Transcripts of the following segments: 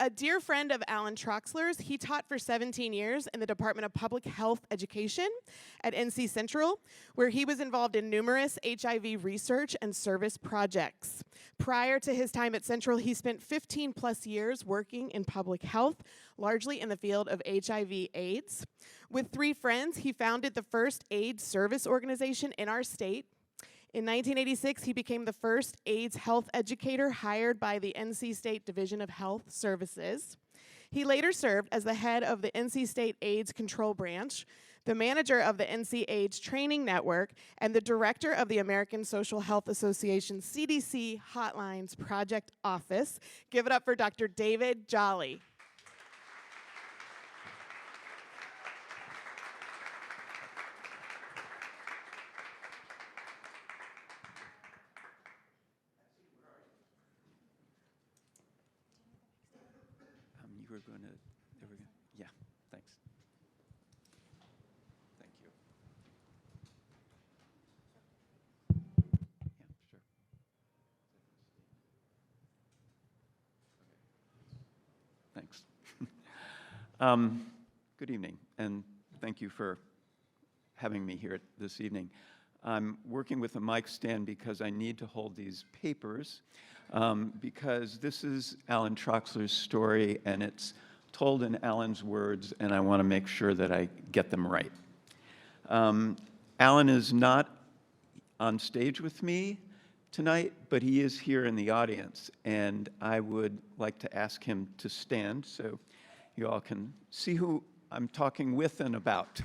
a dear friend of Allan Troxler's. He taught for 17 years in the Department of Public Health Education at NC Central, where he was involved in numerous HIV research and service projects. Prior to his time at Central, he spent 15 plus years working in public health, largely in the field of HIV/AIDS. With 3 friends, he founded the first AIDS service organization in our state. In 1986, he became the first AIDS health educator hired by the NC State Division of Health Services. He later served as the head of the NC State AIDS Control Branch, the manager of the NC AIDS Training Network, and the director of the American Social Health Association CDC Hotlines Project Office. Give it up for Dr. David Jolly. You were going to, there we go. Yeah, thanks. Thank you. Yeah, sure. Thanks. Good evening, and thank you for having me here this evening. I'm working with a mic stand because I need to hold these papers, because this is Allan Troxler's story, and it's told in Allan's words, and I want to make sure that I get them right. Allan is not on stage with me tonight, but he is here in the audience, and I would like to ask him to stand so you all can see who I'm talking with and about.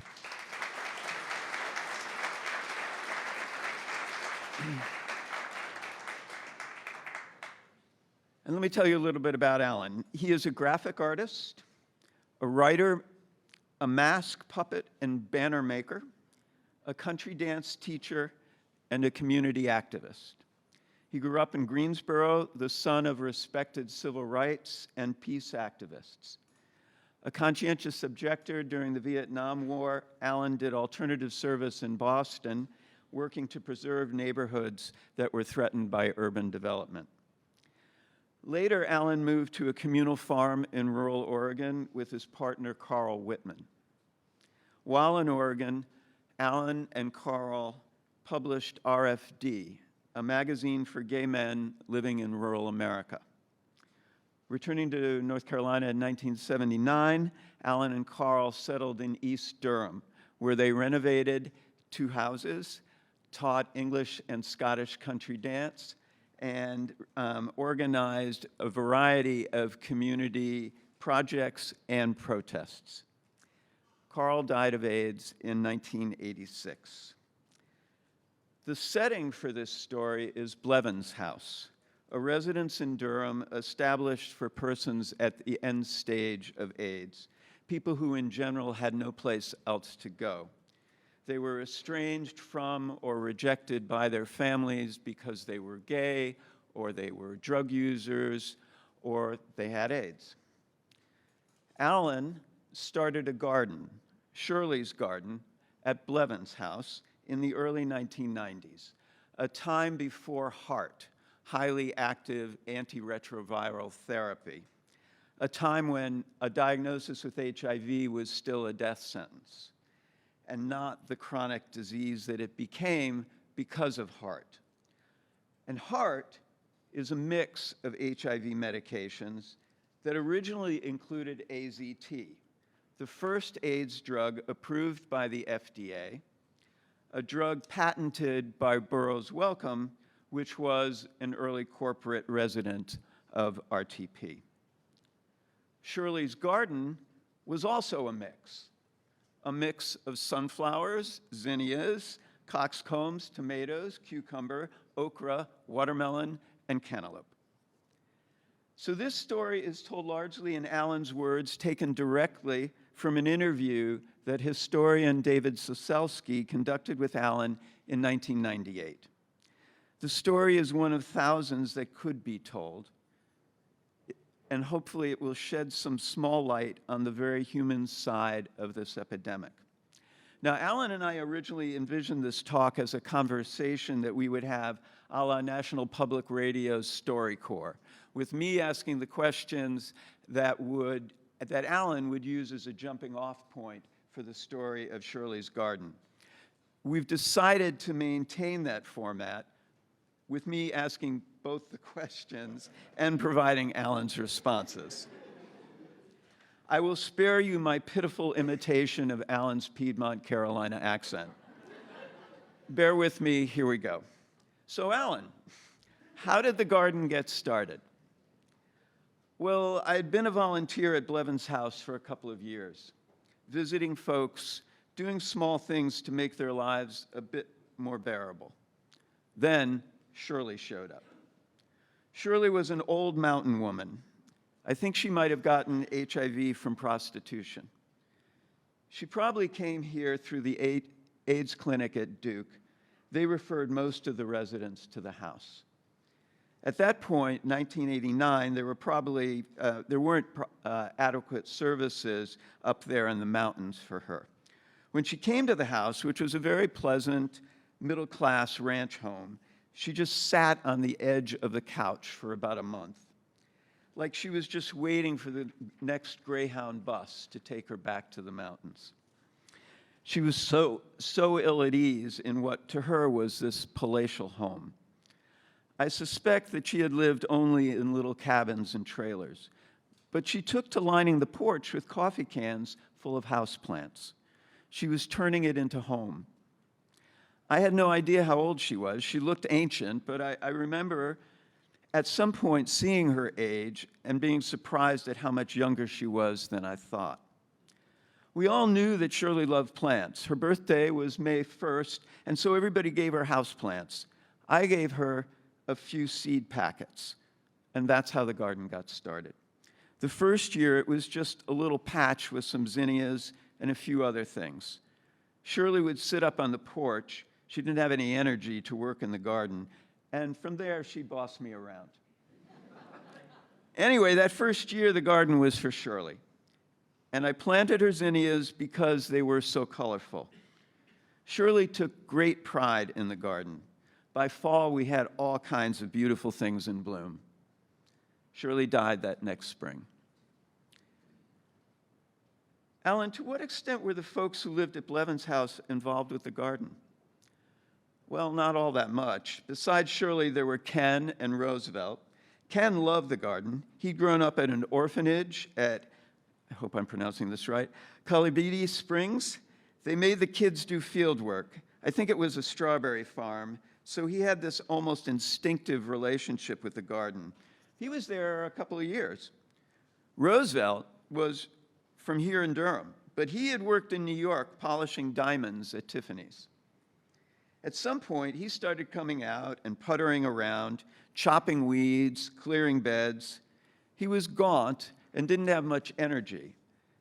And let me tell you a little bit about Allan. He is a graphic artist, a writer, a mask, puppet, and banner maker, a country dance teacher, and a community activist. He grew up in Greensboro, the son of respected civil rights and peace activists. A conscientious objector during the Vietnam War, Allan did alternative service in Boston, working to preserve neighborhoods that were threatened by urban development. Later, Allan moved to a communal farm in rural Oregon with his partner, Carl Whitman. While in Oregon, Allan and Carl published RFD, a magazine for gay men living in rural America. Returning to North Carolina in 1979, Allan and Carl settled in East Durham, where they renovated 2 houses, taught English and Scottish country dance, and organized a variety of community projects and protests. Carl died of AIDS in 1986. The setting for this story is Blevins House, a residence in Durham established for persons at the end stage of AIDS, people who in general had no place else to go. They were estranged from or rejected by their families because they were gay, or they were drug users, or they had AIDS. Allan started a garden, Shirley's Garden, at Blevins House in the early 1990s, a time before HAART, highly active antiretroviral therapy, a time when a diagnosis with HIV was still a death sentence, and not the chronic disease that it became because of HAART. And HAART is a mix of HIV medications that originally included AZT, the first AIDS drug approved by the FDA, a drug patented by Burroughs Wellcome, which was an early corporate resident of RTP. Shirley's Garden was also a mix of sunflowers, zinnias, coxcombs, tomatoes, cucumber, okra, watermelon, and cantaloupe. So this story is told largely in Allan's words, taken directly from an interview that historian David Soselski conducted with Allan in 1998. The story is one of thousands that could be told, and hopefully it will shed some small light on the very human side of this epidemic. Now, Allan and I originally envisioned this talk as a conversation that we would have a la National Public Radio's StoryCorps, with me asking the questions that Allan would use as a jumping off point for the story of Shirley's Garden. We've decided to maintain that format with me asking both the questions and providing Allan's responses. I will spare you my pitiful imitation of Allan's Piedmont Carolina accent. Bear with me, here we go. So Allan, how did the garden get started? Well, I had been a volunteer at Blevins House for a couple of years, visiting folks, doing small things to make their lives a bit more bearable. Then Shirley showed up. Shirley was an old mountain woman. I think she might have gotten HIV from prostitution. She probably came here through the AIDS clinic at Duke. They referred most of the residents to the house. At that point, 1989, there weren't adequate services up there in the mountains for her. When she came to the house, which was a very pleasant, middle-class ranch home, she just sat on the edge of the couch for about a month, like she was just waiting for the next Greyhound bus to take her back to the mountains. She was so ill at ease in what to her was this palatial home. I suspect that she had lived only in little cabins and trailers, but she took to lining the porch with coffee cans full of houseplants. She was turning it into home. I had no idea how old she was. She looked ancient, but I remember at some point seeing her age and being surprised at how much younger she was than I thought. We all knew that Shirley loved plants. Her birthday was May 1st, and so everybody gave her houseplants. I gave her a few seed packets, and that's how the garden got started. The first year, it was just a little patch with some zinnias and a few other things. Shirley would sit up on the porch. She didn't have any energy to work in the garden, and from there, she bossed me around. Anyway, that first year, the garden was for Shirley, and I planted her zinnias because they were so colorful. Shirley took great pride in the garden. By fall, we had all kinds of beautiful things in bloom. Shirley died that next spring. Allan, to what extent were the folks who lived at Blevins House involved with the garden? Well, not all that much. Besides Shirley, there were Ken and Roosevelt. Ken loved the garden. He'd grown up at an orphanage at, I hope I'm pronouncing this right, Culebedi Springs. They made the kids do field work. I think it was a strawberry farm. So he had this almost instinctive relationship with the garden. He was there a couple of years. Roosevelt was from here in Durham, but he had worked in New York polishing diamonds at Tiffany's. At some point, he started coming out and puttering around, chopping weeds, clearing beds. He was gaunt and didn't have much energy.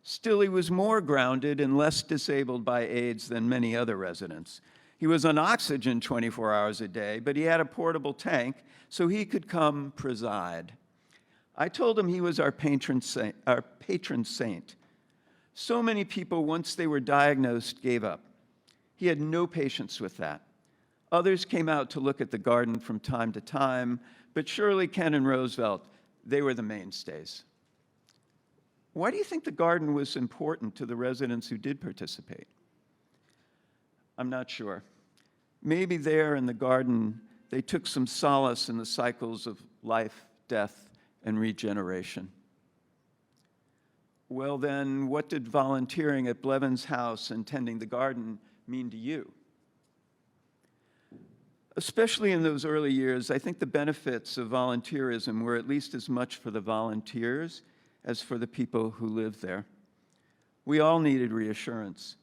Still, he was more grounded and less disabled by AIDS than many other residents. He was on oxygen 24 hours a day, but he had a portable tank, so he could come preside. I told him he was our patron saint. So many people, once they were diagnosed, gave up. He had no patience with that. Others came out to look at the garden from time to time, but Shirley, Ken, and Roosevelt, they were the mainstays. Why do you think the garden was important to the residents who did participate? I'm not sure. Maybe there in the garden, they took some solace in the cycles of life, death, and regeneration. Well then, what did volunteering at Blevins House and tending the garden mean to you? Especially in those early years, I think the benefits of volunteerism were at least as much for the volunteers as for the people who lived there. We all needed reassurance.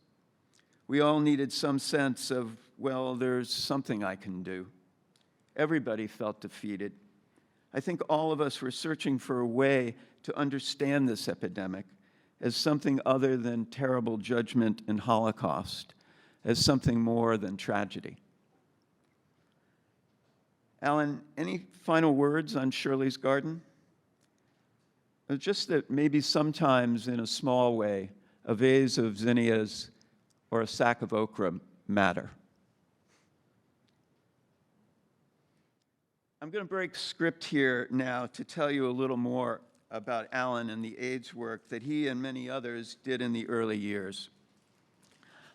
We all needed some sense of, well, there's something I can do. Everybody felt defeated. I think all of us were searching for a way to understand this epidemic as something other than terrible judgment and Holocaust, as something more than tragedy. Allan, any final words on Shirley's garden? Just that maybe sometimes, in a small way, a vase of zinnias or a sack of okra matter? I'm going to break script here now to tell you a little more about Allan and the AIDS work that he and many others did in the early years.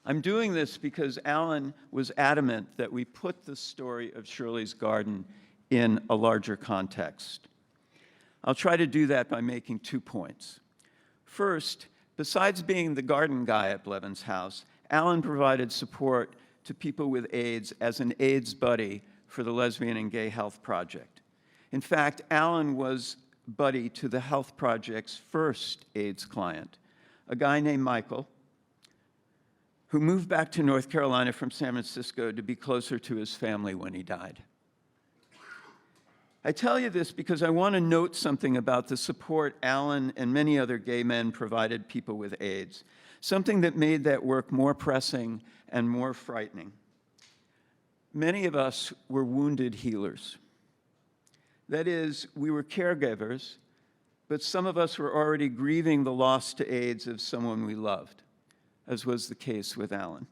I'm doing this because Allan was adamant that we put the story of Shirley's Garden in a larger context. I'll try to do that by making 2 points. First, besides being the garden guy at Blevins House, Allan provided support to people with AIDS as an AIDS buddy for the Lesbian and Gay Health Project. In fact, Allan was buddy to the Health Project's first AIDS client, a guy named Michael, who moved back to North Carolina from San Francisco to be closer to his family when he died. I tell you this because I want to note something about the support Allan and many other gay men provided people with AIDS, something that made that work more pressing and more frightening. Many of us were wounded healers. That is, we were caregivers, but some of us were already grieving the loss to AIDS of someone we loved, as was the case with Allan.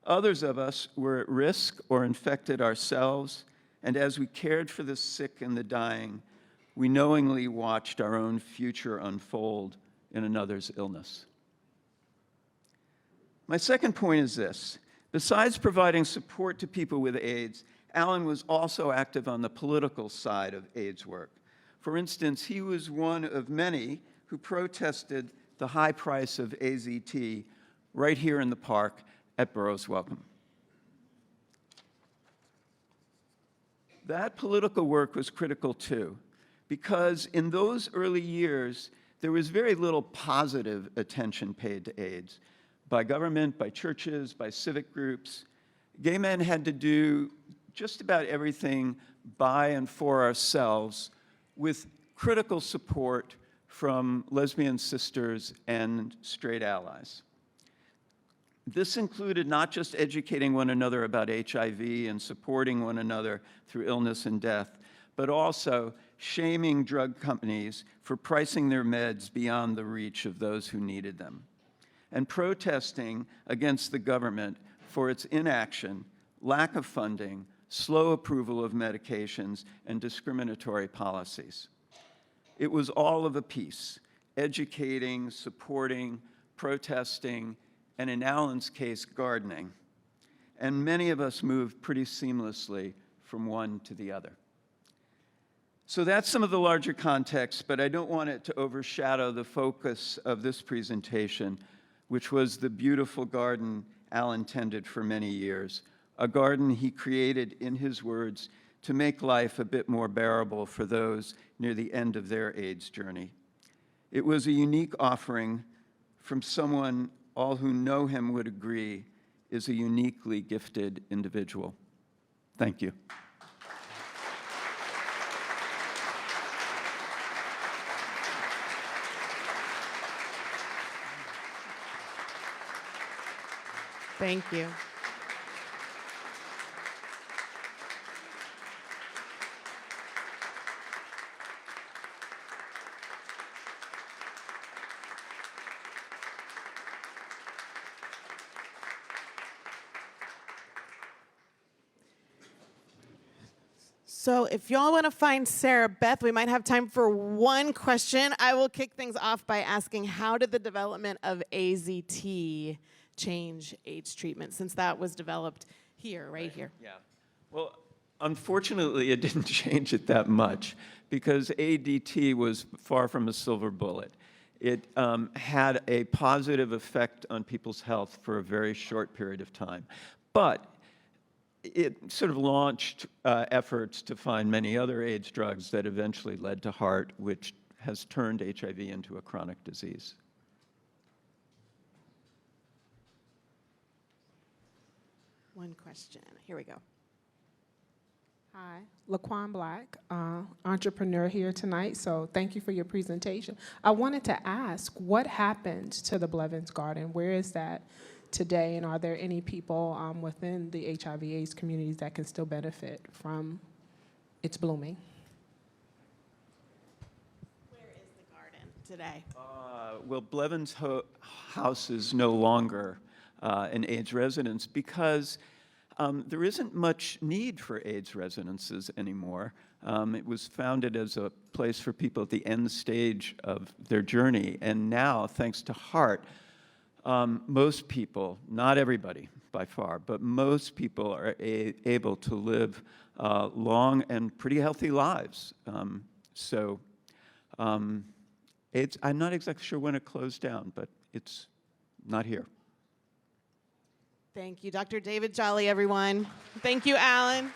Others of us were at risk or infected ourselves, and as we cared for the sick and the dying, we knowingly watched our own future unfold in another's illness. My second point is this. Besides providing support to people with AIDS, Allan was also active on the political side of AIDS work. For instance, he was one of many who protested the high price of AZT right here in the park at Burroughs Welcome. That political work was critical too, because in those early years, there was very little positive attention paid to AIDS by government, by churches, by civic groups. Gay men had to do just about everything by and for ourselves with critical support from lesbian sisters and straight allies. This included not just educating one another about HIV and supporting one another through illness and death, but also shaming drug companies for pricing their meds beyond the reach of those who needed them, and protesting against the government for its inaction, lack of funding, slow approval of medications, and discriminatory policies. It was all of a piece, educating, supporting, protesting, and in Allan's case, gardening. And many of us moved pretty seamlessly from one to the other. So that's some of the larger context, but I don't want it to overshadow the focus of this presentation, which was the beautiful garden Allan tended for many years, a garden he created, in his words, to make life a bit more bearable for those near the end of their AIDS journey. It was a unique offering from someone all who know him would agree is a uniquely gifted individual. Thank you. Thank you. So if y'all want to find Sarah Beth, we might have time for one question. I will kick things off by asking, how did the development of AZT change AIDS treatment, since that was developed here, right here? Yeah. Well, unfortunately, it didn't change it that much because ADT was far from a silver bullet. It had a positive effect on people's health for a very short period of time. But it sort of launched efforts to find many other AIDS drugs that eventually led to HAART, which has turned HIV into a chronic disease. One question. Here we go. Hi, Laquan Black, entrepreneur here tonight, so thank you for your presentation. I wanted to ask, what happened to the Blevins Garden? Where is that today, and are there any people within the HIV/AIDS communities that can still benefit from its blooming? Where is the garden today? Well, Blevins House is no longer. an AIDS residence because there isn't much need for AIDS residences anymore. It was founded as a place for people at the end stage of their journey, and now, thanks to HEART, most people, not everybody by far, but most people are able to live long and pretty healthy lives. I'm not exactly sure when it closed down, but it's not here. Thank you, Dr. David Jolly, everyone. Thank you, Allan.